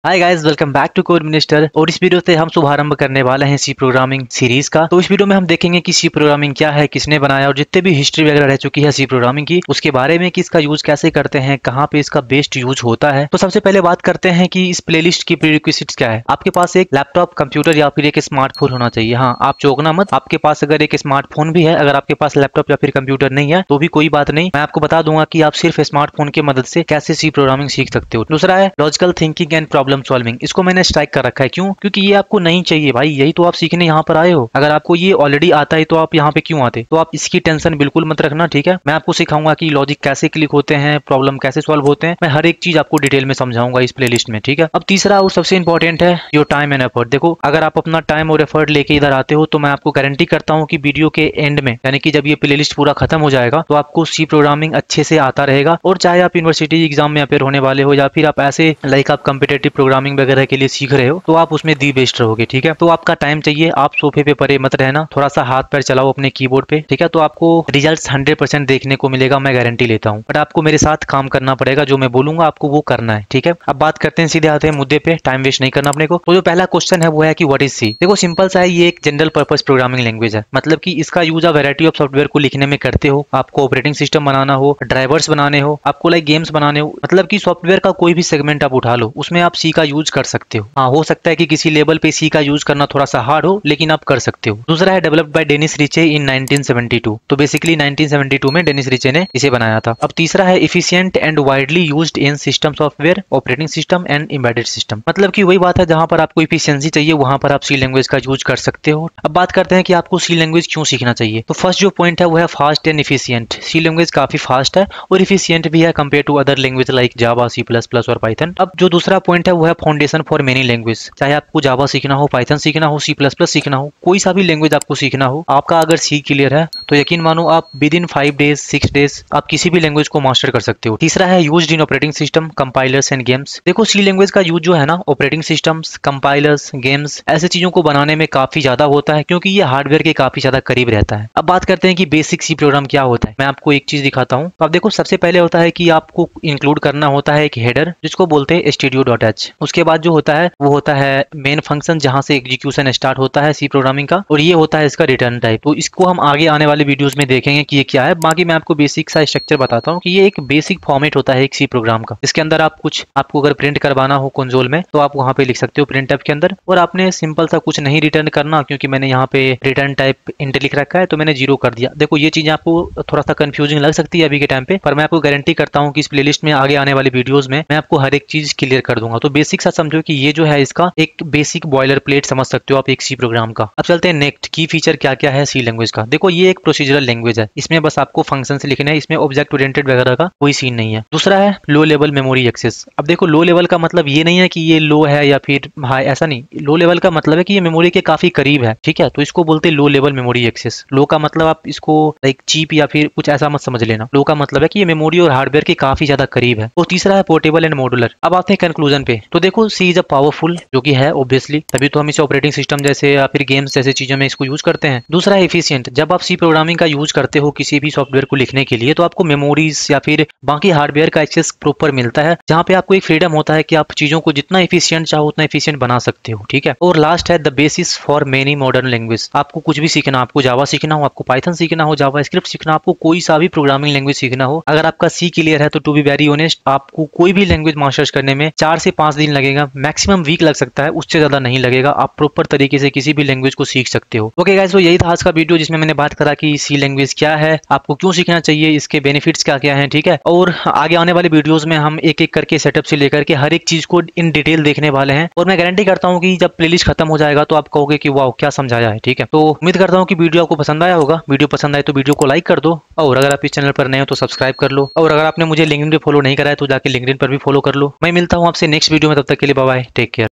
Hi guys, welcome back to Code Minister. और इस video से हम शुभारंभ करने वाले हैं सी प्रोग्रामिंग सीरीज का। तो इस वीडियो में हम देखेंगे कि सी प्रोग्रामिंग क्या है, किसने बनाया और जितने भी हिस्ट्री वगैरह रह चुकी है सी प्रोग्रामिंग की उसके बारे में, कि इसका यूज कैसे करते हैं, कहाँ पे इसका बेस्ट यूज होता है। तो सबसे पहले बात करते हैं कि इस प्लेलिस्ट की प्रीरिक्विजिट्स क्या है। आपके पास एक लैपटॉप, कंप्यूटर या फिर एक स्मार्टफोन होना चाहिए। हाँ, आप चौंकना मत, आपके पास अगर एक स्मार्टफोन भी है, अगर आपके पास लैपटॉप या फिर कंप्यूटर नहीं है तो भी कोई बात नहीं, मैं आपको बता दूंगा कि आप सिर्फ स्मार्टफोन की मदद से कैसे सी प्रोग्रामिंग सीख सकते हो। दूसरा है logical thinking and problem solving. इसको मैंने स्ट्राइक कर रखा है। क्यों? क्योंकि ये आपको नहीं चाहिए भाई, यही तो आप सीखने यहाँ पर आए हो। अगर आपको ये ऑलरेडी आता है तो आप यहाँ पे क्यों आते? तो आप इसकी टेंशन बिल्कुल मत रखना, ठीक है। मैं आपको सिखाऊंगा कि लॉजिक कैसे क्लिक होते हैं, प्रॉब्लम कैसे सॉल्व होते हैं। मैं हर एक चीज आपको डिटेल में समझाऊंगा इस प्लेलिस्ट में, ठीक है। अब तीसरा और सबसे इंपॉर्टेंट है योर टाइम एंड एफर्ट। देखो, अगर आप अपना टाइम और एफर्ट लेके इधर आते हो तो मैं आपको गारंटी करता हूँ कि वीडियो के एंड में, यानी कि जब ये प्लेलिस्ट पूरा खत्म हो जाएगा तो आपको सी प्रोग्रामिंग अच्छे से आता रहेगा। और चाहे आप यूनिवर्सिटी एग्जाम में अपेयर होने वाले हो या फिर आप ऐसे लाइक आप कॉम्पिटेटिव प्रोग्रामिंग वगैरह के लिए सीख रहे हो तो आप उसमें दी बेस्ट रहोगे, ठीक है। तो आपका टाइम चाहिए, आप सोफे पे पड़े मत रहना, थोड़ा सा हाथ पैर चलाओ अपने कीबोर्ड पे, ठीक है। तो आपको रिजल्ट्स 100% देखने को मिलेगा, मैं गारंटी लेता हूँ। बट आपको मेरे साथ काम करना पड़ेगा, जो मैं बोलूंगा आपको वो करना है, ठीक है। अब बात करते हैं, सीधे आते हैं मुद्दे पे, टाइम वेस्ट नहीं करना अपने को। तो जो पहला क्वेश्चन है वो है कि व्हाट इज सी। देखो, सिंपल सा है, ये एक जनरल पर्पस प्रोग्रामिंग लैंग्वेज है। मतलब कि इसका यूज आप वैरायटी ऑफ सॉफ्टवेयर को लिखने में करते हो। आपको ऑपरेटिंग सिस्टम बनाना हो, ड्राइवर्स बनाने हो, आपको लाइक गेम्स बनाने हो, मतलब कि सॉफ्टवेयर का कोई भी सेगमेंट आप उठा लो, उसमें आप सी का यूज कर सकते हो। हाँ, हो सकता है कि किसी लेवल पे सी का यूज करना थोड़ा सा हार्ड हो, लेकिन आप कर सकते हो। दूसरा है डेवलप्ड बाय डेनिस रिचे इन 1972। तो बेसिकली 1972 में डेनिस रिचे ने इसे बनाया था। अब तीसरा है efficient and widely used in system software, operating system and embedded system. मतलब कि वही बात है, जहां पर आपको इफिशिएंसी चाहिए वहां पर आप सी लैंग्वेज का यूज कर सकते हो। अब बात करते हैं कि आपको सी लैंग्वेज क्यों सीखना चाहिए। तो फर्स्ट जो पॉइंट है वो है fast and efficient. C language काफी फास्ट है और इफिशिएंट भी है compare to other language like Java, C plus plus और पाइथन। अब जो दूसरा पॉइंट है वो है फाउंडेशन फॉर मेनी लैंग्वेज। चाहे आपको जावा सीखना हो, पाइथन सीखना हो, सी प्लस प्लस सीखना हो, कोई सा भी लैंग्वेज आपको सीखना हो, आपका अगर सी क्लियर है तो यकीन मानो आप विद इन 5 डेज 6 डेज आप किसी भी लैंग्वेज को मास्टर कर सकते हो। तीसरा है used in operating system, compilers and games. देखो, सी लैंग्वेज का यूज जो है ना ऑपरेटिंग सिस्टम्स, कंपाइलर्स, गेम्स ऐसे चीजों को बनाने में काफी ज्यादा होता है, क्योंकि ये हार्डवेयर के काफी ज्यादा करीब रहता है। अब बात करते हैं कि बेसिक सी प्रोग्राम क्या होता है। मैं आपको एक चीज दिखाता हूँ। अब देखो, सबसे पहले होता है कि आपको इंक्लूड करना होता है एक हेडर, जिसको बोलते हैं stdio.h। उसके बाद जो होता है वो होता है मेन फंक्शन, जहां से एग्जीक्यूशन स्टार्ट होता है सी प्रोग्रामिंग का, और ये होता है इसका रिटर्न टाइप। तो इसको हम आगे आने वाले वीडियोस में देखेंगे कि ये क्या है। बाकी मैं आपको बेसिक सा स्ट्रक्चर बताता हूँ कि ये एक बेसिक फॉर्मेट होता है एक सी प्रोग्राम का। इसके अंदर आप कुछ, आपको अगर प्रिंट करवाना हो कंसोल में तो आप वहां पे लिख सकते हो प्रिंट टाइप के अंदर। और आपने सिंपल सा कुछ नहीं रिटर्न करना, क्योंकि मैंने यहाँ पे रिटर्न टाइप इंट लिख रखा है तो मैंने 0 कर दिया। देखो, ये चीजें आपको थोड़ा सा कंफ्यूजिंग लग सकती है अभी के टाइम पे, पर मैं आपको गारंटी करता हूँ कि इस प्लेलिस्ट में आगे आने वाली वीडियोस में मैं आपको हर एक चीज क्लियर कर दूंगा। तो बेसिक सा समझो कि ये जो है इसका एक बेसिक बॉयलर प्लेट समझ सकते हो आप एक सी प्रोग्राम का। अब चलते हैं नेक्स्ट, की फीचर क्या क्या है सी लैंग्वेज का। देखो, ये एक प्रोसीजरल लैंग्वेज है, इसमें बस आपको फंक्शंस लिखने हैं, इसमें ऑब्जेक्ट ओरिएंटेड वगैरह का कोई सीन नहीं है। दूसरा है लो लेवल मेमोरी एक्सेस। अब देखो, लो लेवल का मतलब ये नहीं है कि ये लो है या फिर हाई, ऐसा नहीं। लो लेवल का मतलब है कि ये मेमोरी के काफी करीब है, ठीक है। तो इसको बोलते हैं लो लेवल मेमोरी एक्सेस। लो का मतलब आप इसको लाइक चीप या फिर कुछ ऐसा मत समझ लेना। लो का मतलब है कि ये मेमोरी और हार्डवेयर के काफी ज्यादा करीब है। और तीसरा है पोर्टेबल एंड मॉड्यूलर। अब आते हैं कंक्लूजन पे। तो देखो, सी इज अ पावरफुल, जो कि है ऑब्वियसली, तभी तो हम इसे ऑपरेटिंग सिस्टम जैसे या फिर गेम्स जैसे चीजों में इसको यूज करते हैं। दूसरा है एफिशिएंट। जब आप सी प्रोग्रामिंग का यूज करते हो किसी भी सॉफ्टवेयर को लिखने के लिए तो आपको मेमोरीज या फिर बाकी हार्डवेयर का एक्सेस प्रॉपर मिलता है, जहां पे आपको एक फ्रीडम होता है कि आप चीजों को जितना एफिशिएंट चाहो उतना एफिशिएंट बना सकते हो, ठीक है। और लास्ट है the basis for many modern language. आपको कुछ भी सीखना, आपको जावा सीखना हो, आपको पाइथन सीखना हो, जावा स्क्रिप्ट सीखना, आपको कोई सा भी प्रोग्रामिंग लैंग्वेज सीखना हो, अगर आपका सी क्लियर है तो टू बी वेरी ऑनेस्ट आपको कोई भी लैंग्वेज मास्टर्स करने में 4 से 5 दिन लगेगा, मैक्सिमम वीक लग सकता है, उससे ज्यादा नहीं लगेगा। आप प्रॉपर तरीके से किसी भी लैंग्वेज को सीख सकते हो। ओके गाइस, तो यही था आज का वीडियो, जिसमें मैंने बात करा कि सी लैंग्वेज क्या है, आपको क्यों सीखना चाहिए, इसके बेनिफिट्स क्या क्या हैं, ठीक है। और आगे आने वाले वीडियोस में हम एक एक करके सेटअप से लेकर के हर एक चीज को इन डिटेल देखने वाले हैं। और मैं गारंटी करता हूं कि जब प्लेलिस्ट खत्म हो जाएगा तो आप कहोगे कि वाह क्या समझाया है, ठीक है। तो उम्मीद करता हूं कि वीडियो आपको पसंद आया होगा। वीडियो पसंद आए तो वीडियो को लाइक कर दो, और अगर आप इस चैनल पर नए हो तो सब्सक्राइब कर लो, और अगर आपने मुझे लिंक्डइन पे फॉलो नहीं करा है तो जाके लिंक्डइन पर भी फॉलो कर लो। मैं मिलता हूं आपसे नेक्स्ट वीडियो में, तब तक के लिए बाय बाय, टेक केयर।